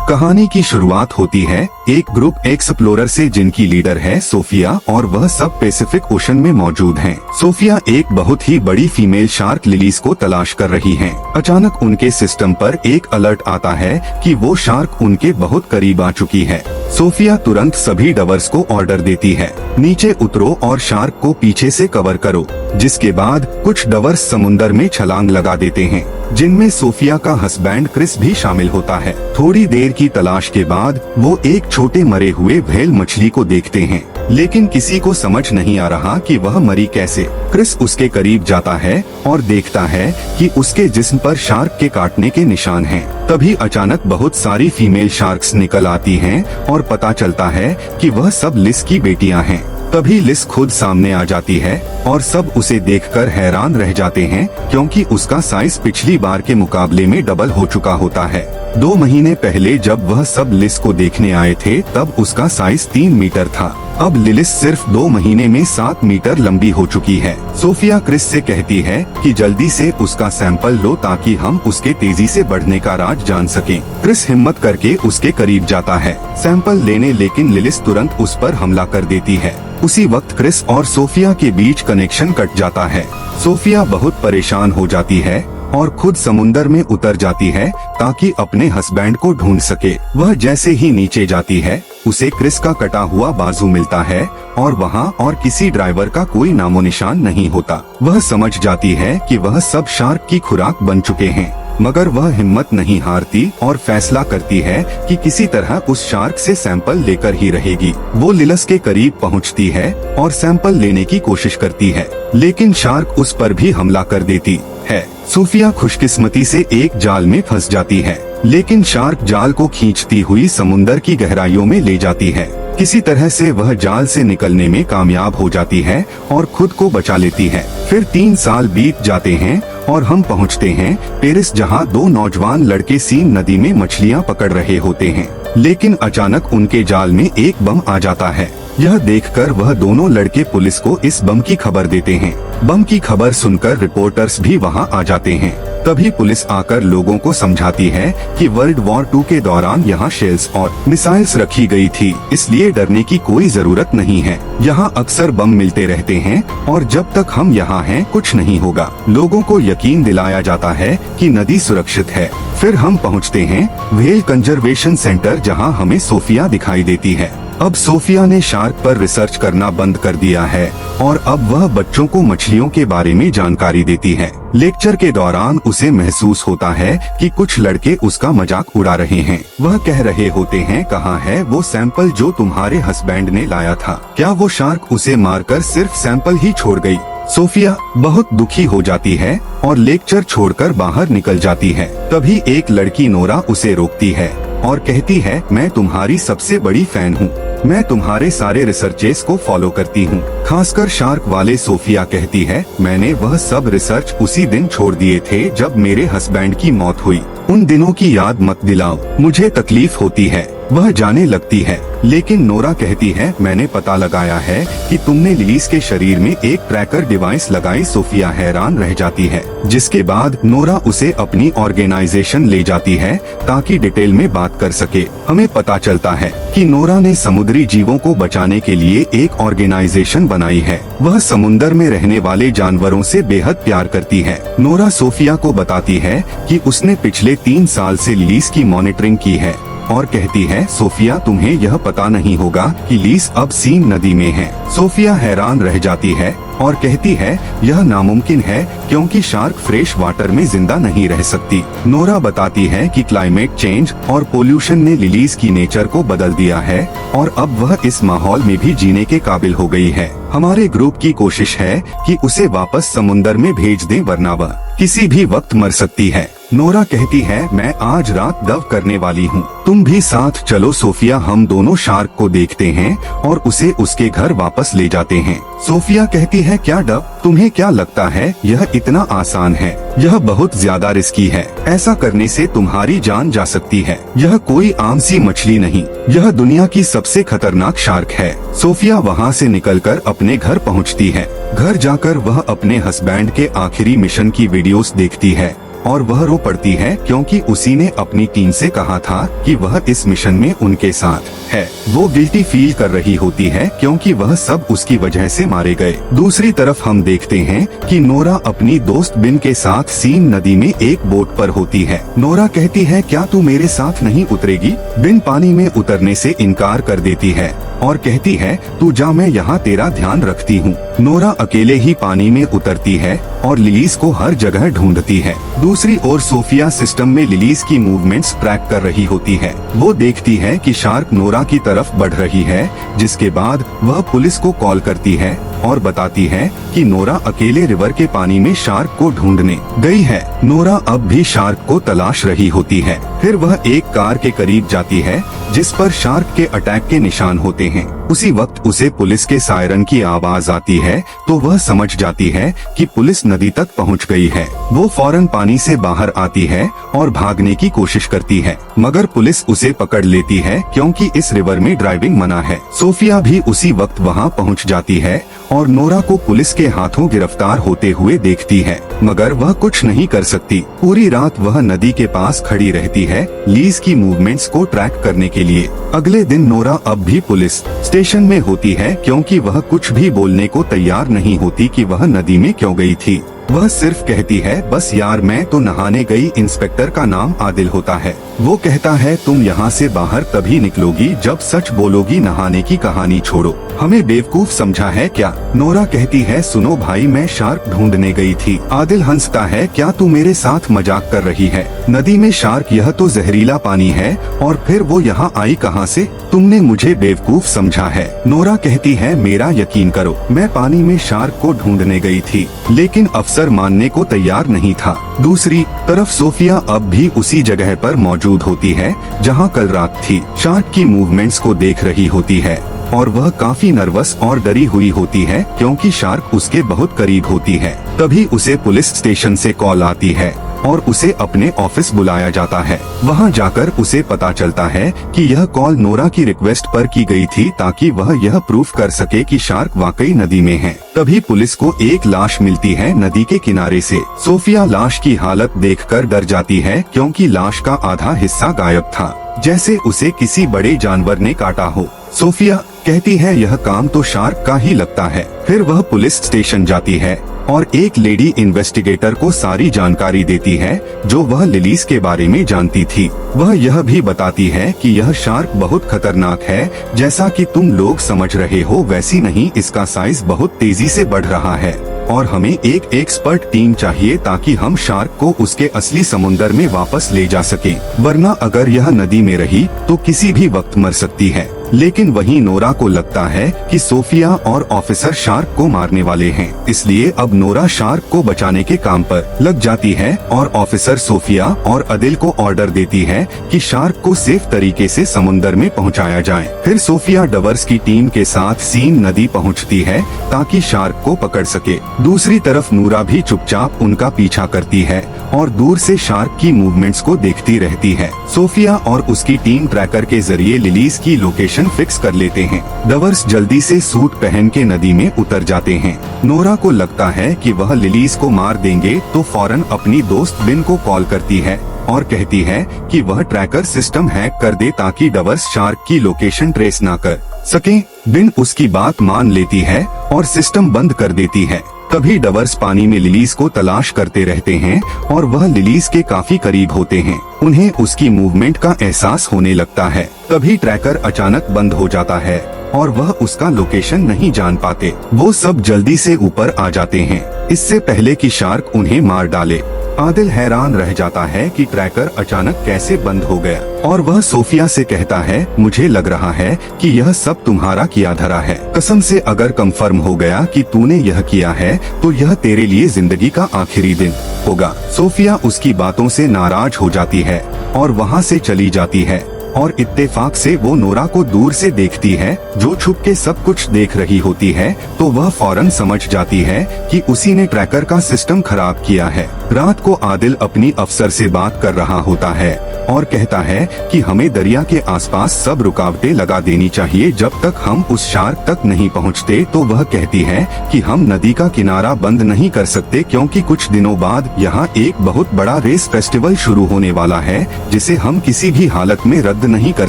कहानी की शुरुआत होती है एक ग्रुप एक्सप्लोरर से जिनकी लीडर है सोफिया और वह सब पैसिफिक ओशन में मौजूद हैं। सोफिया एक बहुत ही बड़ी फीमेल शार्क लिलीज को तलाश कर रही हैं। अचानक उनके सिस्टम पर एक अलर्ट आता है कि वो शार्क उनके बहुत करीब आ चुकी है। सोफिया तुरंत सभी डवर्स को ऑर्डर देती है, नीचे उतरो और शार्क को पीछे से कवर करो। जिसके बाद कुछ डवर्स समुंदर में छलांग लगा देते हैं, जिनमें सोफिया का हस्बैंड क्रिस भी शामिल होता है। थोड़ी देर की तलाश के बाद वो एक छोटे मरे हुए व्हेल मछली को देखते हैं, लेकिन किसी को समझ नहीं आ रहा कि वह मरी कैसे। क्रिस उसके करीब जाता है और देखता है कि उसके जिस्म पर शार्क के काटने के निशान हैं। तभी अचानक बहुत सारी फीमेल शार्क्स निकल आती हैं और पता चलता है कि वह सब लिस की बेटियां हैं। तभी लिस खुद सामने आ जाती है और सब उसे देखकर हैरान रह जाते हैं, क्योंकि उसका साइज पिछली बार के मुकाबले में डबल हो चुका होता है। 2 महीने पहले जब वह सब लिस को देखने आए थे तब उसका साइज 3 मीटर था। अब लिलिस सिर्फ 2 महीने में 7 मीटर लंबी हो चुकी है। सोफिया क्रिस से कहती है कि जल्दी से उसका सैंपल लो ताकि हम उसके तेजी से बढ़ने का राज जान सकें। क्रिस हिम्मत करके उसके करीब जाता है सैंपल लेने, लेकिन लिलिस तुरंत उस पर हमला कर देती है। उसी वक्त क्रिस और सोफिया के बीच कनेक्शन कट जाता है। सोफिया बहुत परेशान हो जाती है और खुद समुंदर में उतर जाती है ताकि अपने हस्बैंड को ढूंढ सके। वह जैसे ही नीचे जाती है उसे क्रिस का कटा हुआ बाजू मिलता है और वहाँ और किसी ड्राइवर का कोई नामो निशान नहीं होता। वह समझ जाती है कि वह सब शार्क की खुराक बन चुके हैं, मगर वह हिम्मत नहीं हारती और फैसला करती है कि किसी तरह उस शार्क से सैंपल लेकर ही रहेगी। वो लिलिस के करीब पहुंचती है और सैंपल लेने की कोशिश करती है, लेकिन शार्क उस पर भी हमला कर देती है। सोफिया खुशकिस्मती से एक जाल में फंस जाती है, लेकिन शार्क जाल को खींचती हुई समुंदर की गहराइयों में ले जाती है। किसी तरह से वह जाल से निकलने में कामयाब हो जाती है और खुद को बचा लेती है। फिर 3 साल बीत जाते हैं और हम पहुंचते हैं पेरिस, जहां 2 नौजवान लड़के सीन नदी में मछलियां पकड़ रहे होते हैं, लेकिन अचानक उनके जाल में एक बम आ जाता है। यह देखकर वह दोनों लड़के पुलिस को इस बम की खबर देते हैं। बम की खबर सुनकर रिपोर्टर्स भी वहां आ जाते हैं। तभी पुलिस आकर लोगों को समझाती है कि वर्ल्ड वॉर 2 के दौरान यहाँ शेल्स और मिसाइल्स रखी गई थी, इसलिए डरने की कोई जरूरत नहीं है। यहाँ अक्सर बम मिलते रहते हैं और जब तक हम यहाँ हैं कुछ नहीं होगा। लोगों को यकीन दिलाया जाता है कि नदी सुरक्षित है। फिर हम पहुँचते हैं व्हेल कंजर्वेशन सेंटर, जहाँ हमें सोफिया दिखाई देती है। अब सोफिया ने शार्क पर रिसर्च करना बंद कर दिया है और अब वह बच्चों को मछलियों के बारे में जानकारी देती है। लेक्चर के दौरान उसे महसूस होता है कि कुछ लड़के उसका मजाक उड़ा रहे हैं। वह कह रहे होते हैं, कहाँ है वो सैंपल जो तुम्हारे हस्बैंड ने लाया था? क्या वो शार्क उसे मारकर सिर्फ सैंपल ही छोड़ गई? सोफिया बहुत दुखी हो जाती है और लेक्चर छोड़कर बाहर निकल जाती है। तभी एक लड़की नोरा उसे रोकती है और कहती है, मैं तुम्हारी सबसे बड़ी फैन हूँ, मैं तुम्हारे सारे रिसर्चेस को फॉलो करती हूँ, खासकर शार्क वाले। सोफिया कहती है, मैंने वह सब रिसर्च उसी दिन छोड़ दिए थे जब मेरे हस्बैंड की मौत हुई। उन दिनों की याद मत दिलाओ, मुझे तकलीफ होती है। वह जाने लगती है, लेकिन नोरा कहती है, मैंने पता लगाया है कि तुमने लिलीज के शरीर में एक ट्रैकर डिवाइस लगाई। सोफिया हैरान रह जाती है, जिसके बाद नोरा उसे अपनी ऑर्गेनाइजेशन ले जाती है ताकि डिटेल में बात कर सके। हमें पता चलता है कि नोरा ने समुद्री जीवों को बचाने के लिए एक ऑर्गेनाइजेशन बनाई है। वह समुंदर में रहने वाले जानवरों से बेहद प्यार करती है। नोरा सोफिया को बताती है कि उसने पिछले 3 साल से लिलीज की मॉनिटरिंग की है और कहती है, सोफिया तुम्हें यह पता नहीं होगा कि लीस अब सीन नदी में है। सोफिया हैरान रह जाती है और कहती है, यह नामुमकिन है क्योंकि शार्क फ्रेश वाटर में जिंदा नहीं रह सकती। नोरा बताती है कि क्लाइमेट चेंज और पोल्यूशन ने लिलीज की नेचर को बदल दिया है और अब वह इस माहौल में भी जीने के काबिल हो गई है। हमारे ग्रुप की कोशिश है कि उसे वापस समुंदर में भेज दें, वरना वह किसी भी वक्त मर सकती है। नोरा कहती है, मैं आज रात दव करने वाली हूँ, तुम भी साथ चलो। सोफिया हम दोनों शार्क को देखते हैं और उसे उसके घर वापस ले जाते हैं। सोफिया कहती है, क्या डव? तुम्हें क्या लगता है यह इतना आसान है? यह बहुत ज्यादा रिस्की है, ऐसा करने से तुम्हारी जान जा सकती है। यह कोई आम सी मछली नहीं, यह दुनिया की सबसे खतरनाक शार्क है। सोफिया वहाँ से निकलकर अपने घर पहुँचती है। घर जाकर वह अपने हस्बैंड के आखिरी मिशन की वीडियोस देखती है और वह रो पड़ती है क्योंकि उसी ने अपनी टीम से कहा था कि वह इस मिशन में उनके साथ है। वो गिल्टी फील कर रही होती है क्योंकि वह सब उसकी वजह से मारे गए। दूसरी तरफ हम देखते हैं कि नोरा अपनी दोस्त बिन के साथ सीन नदी में एक बोट पर होती है। नोरा कहती है, क्या तू मेरे साथ नहीं उतरेगी? बिन पानी में उतरने से इनकार कर देती है और कहती है, तू जा, मैं यहाँ तेरा ध्यान रखती हूँ। नोरा अकेले ही पानी में उतरती है और लिलीज को हर जगह ढूंढती है। दूसरी ओर सोफिया सिस्टम में लिलीज की मूवमेंट्स ट्रैक कर रही होती है। वो देखती है कि शार्क नोरा की तरफ बढ़ रही है, जिसके बाद वह पुलिस को कॉल करती है और बताती है कि नोरा अकेले रिवर के पानी में शार्क को ढूंढने गई है। नोरा अब भी शार्क को तलाश रही होती है। फिर वह एक कार के करीब जाती है जिस पर शार्क के अटैक के निशान होते हैं। उसी वक्त उसे पुलिस के सायरन की आवाज आती है तो वह समझ जाती है कि पुलिस नदी तक पहुंच गई है। वो फौरन पानी से बाहर आती है और भागने की कोशिश करती है, मगर पुलिस उसे पकड़ लेती है क्योंकि इस रिवर में ड्राइविंग मना है। सोफिया भी उसी वक्त वहां पहुंच जाती है और नोरा को पुलिस के हाथों गिरफ्तार होते हुए देखती है, मगर वह कुछ नहीं कर सकती। पूरी रात वह नदी के पास खड़ी रहती है लीज की मूवमेंट्स को ट्रैक करने के लिए। अगले दिन नोरा अब भी पुलिस स्टेशन में होती है क्योंकि वह कुछ भी बोलने को तैयार नहीं होती कि वह नदी में क्यों गई थी। वह सिर्फ कहती है, बस यार मैं तो नहाने गई। इंस्पेक्टर का नाम आदिल होता है। वो कहता है, तुम यहाँ से बाहर तभी निकलोगी जब सच बोलोगी। नहाने की कहानी छोड़ो, हमें बेवकूफ समझा है क्या? नोरा कहती है, सुनो भाई, मैं शार्क ढूंढने गई थी। आदिल हंसता है, क्या तू मेरे साथ मजाक कर रही है? नदी में शार्क, यह तो जहरीला पानी है, और फिर वो यहाँ आई कहाँ से? तुमने मुझे बेवकूफ समझा है। नोरा कहती है, मेरा यकीन करो, मैं पानी में शार्क को ढूंढने गई थी, लेकिन अफसर मानने को तैयार नहीं था। दूसरी तरफ सोफिया अब भी उसी जगह पर मौजूद होती है जहां कल रात थी। शार्क की मूवमेंट्स को देख रही होती है और वह काफी नर्वस और डरी हुई होती है क्योंकि शार्क उसके बहुत करीब होती है। तभी उसे पुलिस स्टेशन से कॉल आती है और उसे अपने ऑफिस बुलाया जाता है। वहां जाकर उसे पता चलता है कि यह कॉल नोरा की रिक्वेस्ट पर की गई थी ताकि वह यह प्रूफ कर सके कि शार्क वाकई नदी में है। तभी पुलिस को एक लाश मिलती है नदी के किनारे से। सोफिया लाश की हालत देखकर डर जाती है क्योंकि लाश का आधा हिस्सा गायब था, जैसे उसे किसी बड़े जानवर ने काटा हो। सोफिया कहती है, यह काम तो शार्क का ही लगता है। फिर वह पुलिस स्टेशन जाती है और एक लेडी इन्वेस्टिगेटर को सारी जानकारी देती है जो वह लिलीज के बारे में जानती थी। वह यह भी बताती है कि यह शार्क बहुत खतरनाक है, जैसा कि तुम लोग समझ रहे हो वैसी नहीं, इसका साइज बहुत तेजी से बढ़ रहा है और हमें एक एक्सपर्ट टीम चाहिए ताकि हम शार्क को उसके असली समुंदर में वापस ले जा सकें, वरना अगर यह नदी में रही तो किसी भी वक्त मर सकती है। लेकिन वहीं नोरा को लगता है कि सोफिया और ऑफिसर शार्क को मारने वाले हैं, इसलिए अब नोरा शार्क को बचाने के काम पर लग जाती है और ऑफिसर सोफिया और अदिल को ऑर्डर देती है कि शार्क को सेफ तरीके से समुंदर में पहुंचाया जाए। फिर सोफिया डवर्स की टीम के साथ सीन नदी पहुंचती है ताकि शार्क को पकड़ सके। दूसरी तरफ नूरा भी चुपचाप उनका पीछा करती है और दूर से शार्क की मूवमेंट्स को देखती रहती है। सोफिया और उसकी टीम ट्रैकर के जरिए लिलीज की लोकेशन फिक्स कर लेते हैं। डवर्स जल्दी से सूट पहन के नदी में उतर जाते हैं। नोरा को लगता है कि वह लिलीज को मार देंगे तो फौरन अपनी दोस्त बिन को कॉल करती है और कहती है कि वह ट्रैकर सिस्टम हैक कर दे ताकि डवर्स शार्क की लोकेशन ट्रेस ना कर सके। बिन उसकी बात मान लेती है और सिस्टम बंद कर देती है। तभी डवर्स पानी में लिलीज को तलाश करते रहते हैं और वह लिलीज के काफी करीब होते हैं। उन्हें उसकी मूवमेंट का एहसास होने लगता है। तभी ट्रैकर अचानक बंद हो जाता है और वह उसका लोकेशन नहीं जान पाते। वो सब जल्दी से ऊपर आ जाते हैं इससे पहले कि शार्क उन्हें मार डाले। आदिल हैरान रह जाता है कि ट्रैकर अचानक कैसे बंद हो गया और वह सोफिया से कहता है, मुझे लग रहा है कि यह सब तुम्हारा किया धरा है। कसम से अगर कंफर्म हो गया कि तूने यह किया है तो यह तेरे लिए जिंदगी का आखिरी दिन होगा। सोफिया उसकी बातों से नाराज हो जाती है और वहाँ से चली जाती है। और इत्तेफाक से वो नोरा को दूर से देखती है जो छुप के सब कुछ देख रही होती है, तो वह फौरन समझ जाती है कि उसी ने ट्रैकर का सिस्टम खराब किया है। रात को आदिल अपनी अफसर से बात कर रहा होता है और कहता है कि हमें दरिया के आसपास सब रुकावटें लगा देनी चाहिए जब तक हम उस शार्क तक नहीं पहुंचते। तो वह कहती है कि हम नदी का किनारा बंद नहीं कर सकते क्योंकि कुछ दिनों बाद यहाँ एक बहुत बड़ा रेस फेस्टिवल शुरू होने वाला है जिसे हम किसी भी हालत में रद्द नहीं कर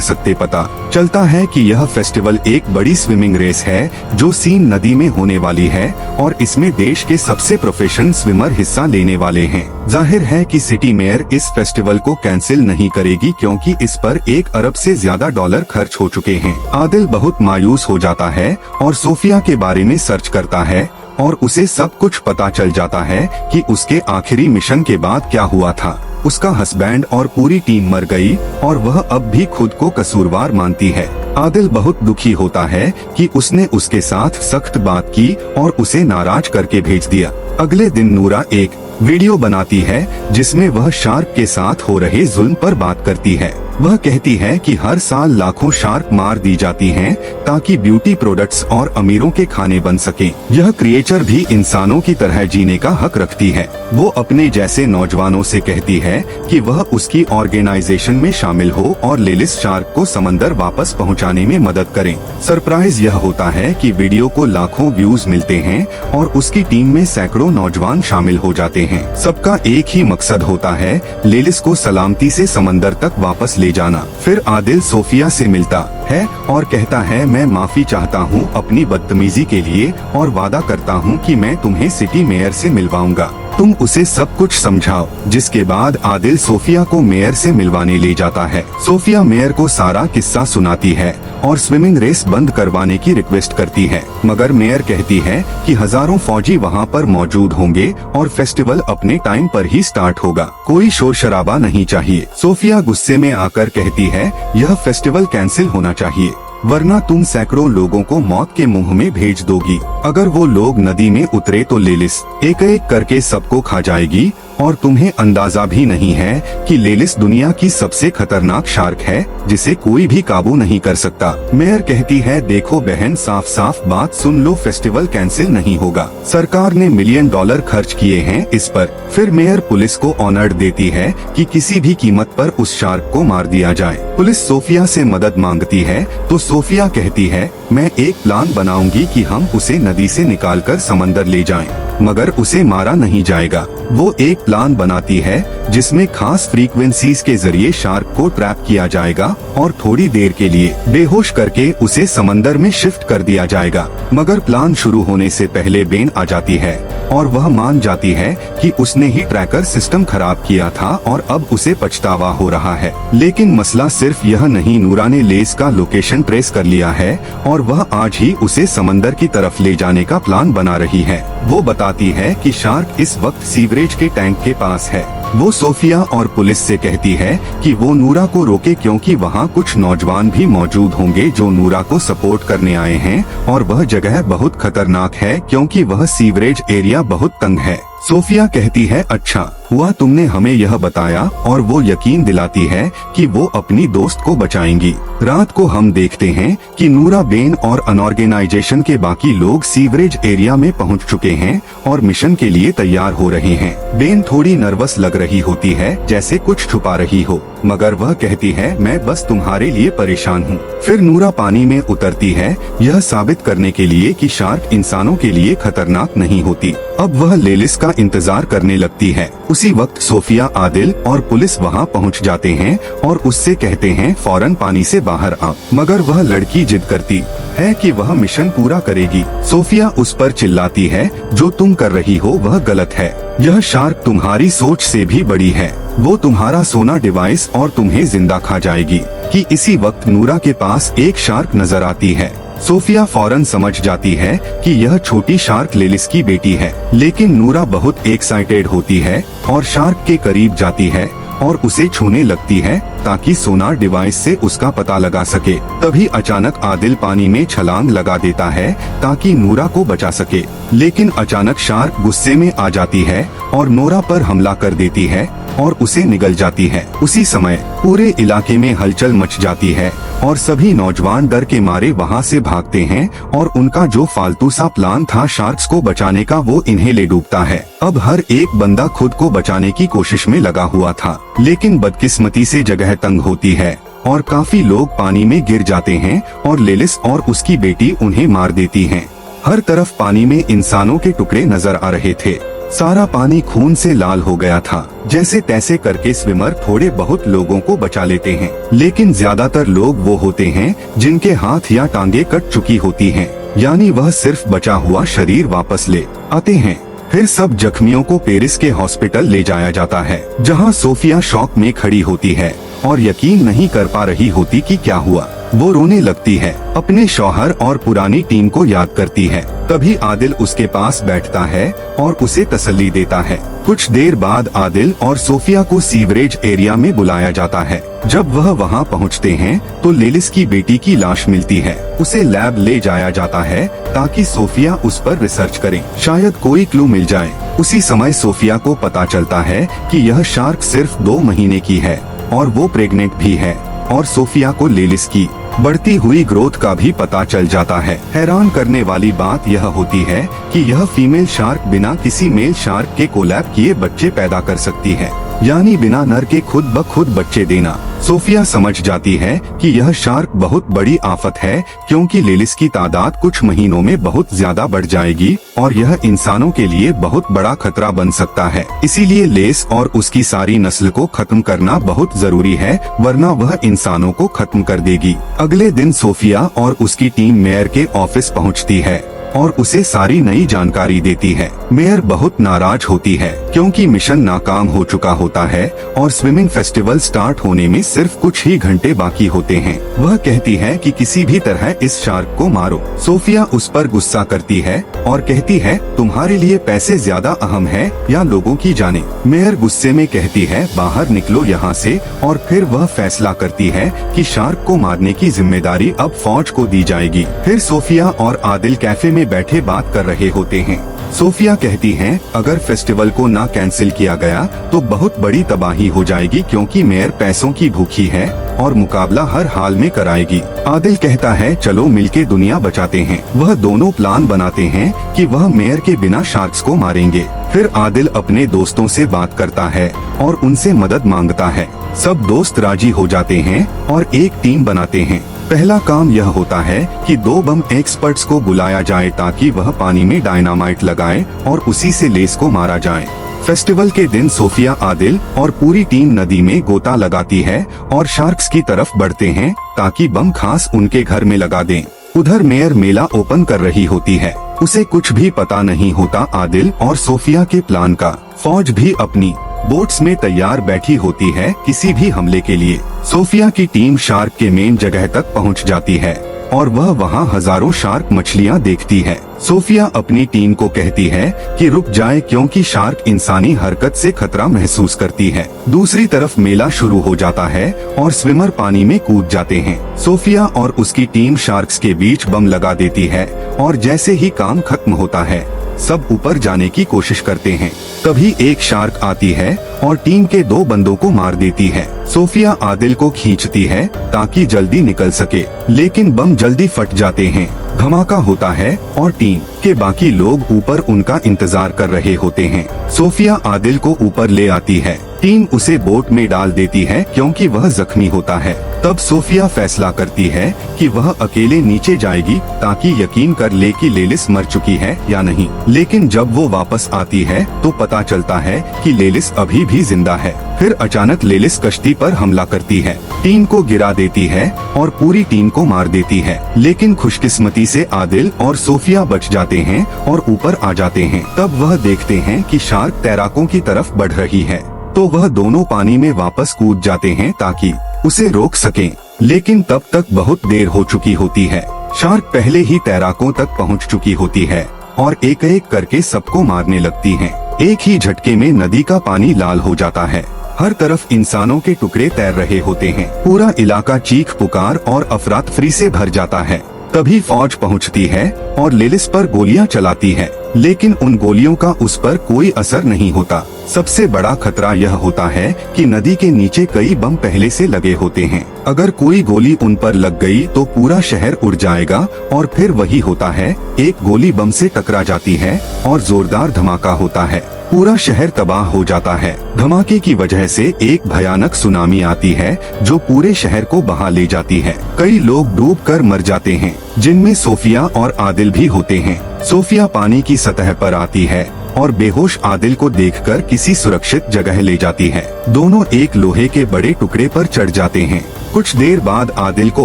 सकते। पता चलता है कि यह फेस्टिवल एक बड़ी स्विमिंग रेस है जो सीन नदी में होने वाली है और इसमें देश के सबसे प्रोफेशनल स्विमर हिस्सा लेने वाले हैं। जाहिर है कि सिटी मेयर इस फेस्टिवल को कैंसिल नहीं करेगी क्योंकि इस पर 1 अरब से ज्यादा डॉलर खर्च हो चुके हैं। आदिल बहुत मायूस हो जाता है और सोफिया के बारे में सर्च करता है और उसे सब कुछ पता चल जाता है कि उसके आखिरी मिशन के बाद क्या हुआ था। उसका हस्बैंड और पूरी टीम मर गई और वह अब भी खुद को कसूरवार मानती है। आदिल बहुत दुखी होता है कि उसने उसके साथ सख्त बात की और उसे नाराज करके भेज दिया। अगले दिन नूरा एक वीडियो बनाती है जिसमें वह शार्क के साथ हो रहे जुल्म पर बात करती है। वह कहती है कि हर साल लाखों शार्क मार दी जाती हैं ताकि ब्यूटी प्रोडक्ट्स और अमीरों के खाने बन सकें। यह क्रिएचर भी इंसानों की तरह जीने का हक रखती है। वो अपने जैसे नौजवानों से कहती है कि वह उसकी ऑर्गेनाइजेशन में शामिल हो और लेलिस शार्क को समंदर वापस पहुंचाने में मदद करें। सरप्राइज यह होता है कि वीडियो को लाखों व्यूज मिलते हैं और उसकी टीम में सैकड़ों नौजवान शामिल हो जाते हैं। सबका एक ही मकसद होता है, लेलिस को सलामती से समंदर तक वापस ले जाना। फिर आदिल सोफिया से मिलता है और कहता है, मैं माफी चाहता हूँ अपनी बदतमीजी के लिए और वादा करता हूँ कि मैं तुम्हें सिटी मेयर से मिलवाऊंगा। तुम उसे सब कुछ समझाओ। जिसके बाद आदिल सोफिया को मेयर से मिलवाने ले जाता है। सोफिया मेयर को सारा किस्सा सुनाती है और स्विमिंग रेस बंद करवाने की रिक्वेस्ट करती है, मगर मेयर कहती है कि हजारों फौजी वहाँ पर मौजूद होंगे और फेस्टिवल अपने टाइम पर ही स्टार्ट होगा, कोई शोर शराबा नहीं चाहिए। सोफिया गुस्से में आकर कहती है, यह फेस्टिवल कैंसिल होना चाहिए वरना तुम सैकड़ों लोगों को मौत के मुंह में भेज दोगी। अगर वो लोग नदी में उतरे तो लेलिस एक एक करके सबको खा जाएगी और तुम्हें अंदाजा भी नहीं है कि लेलिस दुनिया की सबसे खतरनाक शार्क है जिसे कोई भी काबू नहीं कर सकता। मेयर कहती है, देखो बहन, साफ साफ बात सुन लो, फेस्टिवल कैंसिल नहीं होगा। सरकार ने $1 मिलियन खर्च किए हैं इस पर। फिर मेयर पुलिस को ऑर्डर देती है कि किसी भी कीमत पर उस शार्क को मार दिया जाए। पुलिस सोफिया से मदद मांगती है तो सोफिया कहती है, मैं एक प्लान बनाऊंगी कि हम उसे नदी से निकालकर समंदर ले जाएं, मगर उसे मारा नहीं जाएगा। वो एक प्लान बनाती है जिसमें खास फ्रीक्वेंसीज के जरिए शार्क को ट्रैप किया जाएगा और थोड़ी देर के लिए बेहोश करके उसे समंदर में शिफ्ट कर दिया जाएगा। मगर प्लान शुरू होने से पहले बेन आ जाती है और वह मान जाती है कि उसने ही ट्रैकर सिस्टम खराब किया था और अब उसे पछतावा हो रहा है। लेकिन मसला सिर्फ यह नहीं, नूरा ने लेस का लोकेशन ट्रेस कर लिया है और वह आज ही उसे समंदर की तरफ ले जाने का प्लान बना रही है। वो बताती है कि शार्क इस वक्त सीवरेज के टैंक के पास है। वो सोफिया और पुलिस से कहती है कि वो नूरा को रोके क्योंकि वहाँ कुछ नौजवान भी मौजूद होंगे जो नूरा को सपोर्ट करने आए हैं और वह जगह बहुत खतरनाक है क्योंकि वह सीवरेज एरिया बहुत तंग है। सोफिया कहती है, अच्छा हुआ तुमने हमें यह बताया, और वो यकीन दिलाती है कि वो अपनी दोस्त को बचाएंगी। रात को हम देखते हैं कि नूरा, बेन और अनऑर्गेनाइजेशन के बाकी लोग सीवरेज एरिया में पहुंच चुके हैं और मिशन के लिए तैयार हो रहे हैं। बेन थोड़ी नर्वस लग रही होती है, जैसे कुछ छुपा रही हो, मगर वह कहती है, मैं बस तुम्हारे लिए परेशान हूँ। फिर नूरा पानी में उतरती है, यह साबित करने के लिए कि शार्क इंसानों के लिए खतरनाक नहीं होती। अब वह लेलिस का इंतजार करने लगती है। उसी वक्त सोफिया, आदिल और पुलिस वहां पहुंच जाते हैं और उससे कहते हैं फौरन पानी से बाहर आ, मगर वह लड़की जिद करती है कि वह मिशन पूरा करेगी। सोफिया उस पर चिल्लाती है, जो तुम कर रही हो वह गलत है, यह शार्क तुम्हारी सोच से भी बड़ी है, वो तुम्हारा सोना डिवाइस और तुम्हें जिंदा खा जाएगी। कि इसी वक्त नूरा के पास एक शार्क नजर आती है। सोफिया फौरन समझ जाती है कि यह छोटी शार्क लेलिस की बेटी है, लेकिन नूरा बहुत एक्साइटेड होती है और शार्क के करीब जाती है और उसे छूने लगती है ताकि सोनार डिवाइस से उसका पता लगा सके। तभी अचानक आदिल पानी में छलांग लगा देता है ताकि नूरा को बचा सके, लेकिन अचानक शार्क गुस्से में आ जाती है और नूरा पर हमला कर देती है। और उसे निगल जाती है। उसी समय पूरे इलाके में हलचल मच जाती है और सभी नौजवान डर के मारे वहाँ से भागते हैं और उनका जो फालतू सा प्लान था शार्क्स को बचाने का वो इन्हें ले डूबता है। अब हर एक बंदा खुद को बचाने की कोशिश में लगा हुआ था, लेकिन बदकिस्मती से जगह तंग होती है और काफी लोग पानी में गिर जाते हैं और लेलिस और उसकी बेटी उन्हें मार देती हैं। हर तरफ पानी में इंसानों के टुकड़े नजर आ रहे थे। सारा पानी खून से लाल हो गया था। जैसे तैसे करके स्विमर थोड़े बहुत लोगों को बचा लेते हैं, लेकिन ज्यादातर लोग वो होते हैं जिनके हाथ या टांगे कट चुकी होती हैं, यानी वह सिर्फ बचा हुआ शरीर वापस ले आते हैं। फिर सब जख्मियों को पेरिस के हॉस्पिटल ले जाया जाता है, जहां सोफिया शॉक में खड़ी होती है और यकीन नहीं कर पा रही होती कि क्या हुआ। वो रोने लगती है, अपने शौहर और पुरानी टीम को याद करती है। तभी आदिल उसके पास बैठता है और उसे तसल्ली देता है। कुछ देर बाद आदिल और सोफिया को सीवरेज एरिया में बुलाया जाता है। जब वह वहां पहुंचते हैं तो लेलिस की बेटी की लाश मिलती है। उसे लैब ले जाया जाता है ताकि सोफिया उस पर रिसर्च करे, शायद कोई क्लू मिल जाए। उसी समय सोफिया को पता चलता है कि यह शार्क सिर्फ 2 महीने की है और वो प्रेग्नेंट भी है, और सोफिया को लेलिस की बढ़ती हुई ग्रोथ का भी पता चल जाता है। हैरान करने वाली बात यह होती है कि यह फीमेल शार्क बिना किसी मेल शार्क के कोलैब किए बच्चे पैदा कर सकती है, यानी बिना नर के खुद ब खुद बच्चे देना। सोफिया समझ जाती है कि यह शार्क बहुत बड़ी आफत है, क्योंकि लेलिस की तादाद कुछ महीनों में बहुत ज्यादा बढ़ जाएगी और यह इंसानों के लिए बहुत बड़ा खतरा बन सकता है। इसीलिए लेस और उसकी सारी नस्ल को खत्म करना बहुत जरूरी है, वरना वह इंसानों को खत्म कर देगी। अगले दिन सोफिया और उसकी टीम मेयर के ऑफिस पहुंचती है और उसे सारी नई जानकारी देती है। मेयर बहुत नाराज होती है क्योंकि मिशन नाकाम हो चुका होता है और स्विमिंग फेस्टिवल स्टार्ट होने में सिर्फ कुछ ही घंटे बाकी होते हैं। वह कहती है कि किसी भी तरह इस शार्क को मारो। सोफिया उस पर गुस्सा करती है और कहती है, तुम्हारे लिए पैसे ज्यादा अहम है या लोगों की जाने। मेयर गुस्से में कहती है, बाहर निकलो यहाँ से, और फिर वह फैसला करती है कि शार्क को मारने की जिम्मेदारी अब फौज को दी जाएगी। फिर सोफिया और आदिल कैफे में बैठे बात कर रहे होते हैं। सोफिया कहती हैं, अगर फेस्टिवल को ना कैंसिल किया गया तो बहुत बड़ी तबाही हो जाएगी, क्योंकि मेयर पैसों की भूखी है और मुकाबला हर हाल में कराएगी। आदिल कहता है, चलो मिलके दुनिया बचाते हैं। वह दोनों प्लान बनाते हैं कि वह मेयर के बिना शार्क्स को मारेंगे। फिर आदिल अपने दोस्तों से बात करता है और उनसे मदद मांगता है। सब दोस्त राजी हो जाते हैं और एक टीम बनाते हैं। पहला काम यह होता है कि 2 बम एक्सपर्ट्स को बुलाया जाए ताकि वह पानी में डायनामाइट लगाएं और उसी से लेस को मारा जाए। फेस्टिवल के दिन सोफिया, आदिल और पूरी टीम नदी में गोता लगाती है और शार्क्स की तरफ बढ़ते हैं ताकि बम खास उनके घर में लगा दें। उधर मेयर मेला ओपन कर रही होती है। उसे कुछ भी पता नहीं होता आदिल और सोफिया के प्लान का। फौज भी अपनी बोट्स में तैयार बैठी होती है किसी भी हमले के लिए। सोफिया की टीम शार्क के मेन जगह तक पहुंच जाती है और वह वहां हजारों शार्क मछलियां देखती है। सोफिया अपनी टीम को कहती है कि रुक जाए, क्योंकि शार्क इंसानी हरकत से खतरा महसूस करती है। दूसरी तरफ मेला शुरू हो जाता है और स्विमर पानी में कूद जाते हैं। सोफिया और उसकी टीम शार्क्स के बीच बम लगा देती है और जैसे ही काम खत्म होता है सब ऊपर जाने की कोशिश करते हैं। तभी एक शार्क आती है और टीम के 2 बंदों को मार देती है। सोफिया आदिल को खींचती है ताकि जल्दी निकल सके, लेकिन बम जल्दी फट जाते हैं। धमाका होता है और टीम के बाकी लोग ऊपर उनका इंतजार कर रहे होते हैं। सोफिया आदिल को ऊपर ले आती है। टीम उसे बोट में डाल देती है क्योंकि वह जख्मी होता है। तब सोफिया फैसला करती है कि वह अकेले नीचे जाएगी ताकि यकीन कर ले कि लेलिस मर चुकी है या नहीं। लेकिन जब वो वापस आती है तो पता चलता है कि लेलिस अभी भी जिंदा है। फिर अचानक लेलिस कश्ती पर हमला करती है, टीम को गिरा देती है और पूरी टीम को मार देती है। लेकिन खुशकिस्मती से आदिल और सोफिया बच जाते हैं और ऊपर आ जाते हैं। तब वह देखते हैं कि शार्क तैराकों की तरफ बढ़ रही है, तो वह दोनों पानी में वापस कूद जाते हैं ताकि उसे रोक सकें। लेकिन तब तक बहुत देर हो चुकी होती है। शार्क पहले ही तैराकों तक पहुंच चुकी होती है और एक एक करके सबको मारने लगती है। एक ही झटके में नदी का पानी लाल हो जाता है। हर तरफ इंसानों के टुकड़े तैर रहे होते हैं। पूरा इलाका चीख पुकार और अफरा तफरी से भर जाता है। तभी फौज पहुंचती है और लिलिस पर गोलियां चलाती है, लेकिन उन गोलियों का उस पर कोई असर नहीं होता। सबसे बड़ा खतरा यह होता है कि नदी के नीचे कई बम पहले से लगे होते हैं। अगर कोई गोली उन पर लग गई तो पूरा शहर उड़ जाएगा और फिर वही होता है, एक गोली बम से टकरा जाती है और जोरदार धमाका होता है, पूरा शहर तबाह हो जाता है। धमाके की वजह से एक भयानक सुनामी आती है जो पूरे शहर को बहा ले जाती है। कई लोग डूबकर मर जाते हैं, जिनमें सोफिया और आदिल भी होते हैं। सोफिया पानी की सतह पर आती है और बेहोश आदिल को देखकर किसी सुरक्षित जगह ले जाती है। दोनों एक लोहे के बड़े टुकड़े पर चढ़ जाते हैं। कुछ देर बाद आदिल को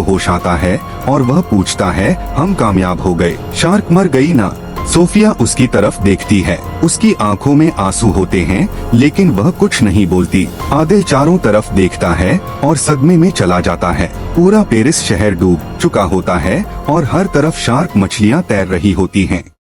होश आता है और वह पूछता है, हम कामयाब हो गए, शार्क मर गई ना? सोफिया उसकी तरफ देखती है, उसकी आंखों में आंसू होते हैं, लेकिन वह कुछ नहीं बोलती। आदिल चारों तरफ देखता है और सदमे में चला जाता है। पूरा पेरिस शहर डूब चुका होता है और हर तरफ शार्क मछलियां तैर रही होती हैं।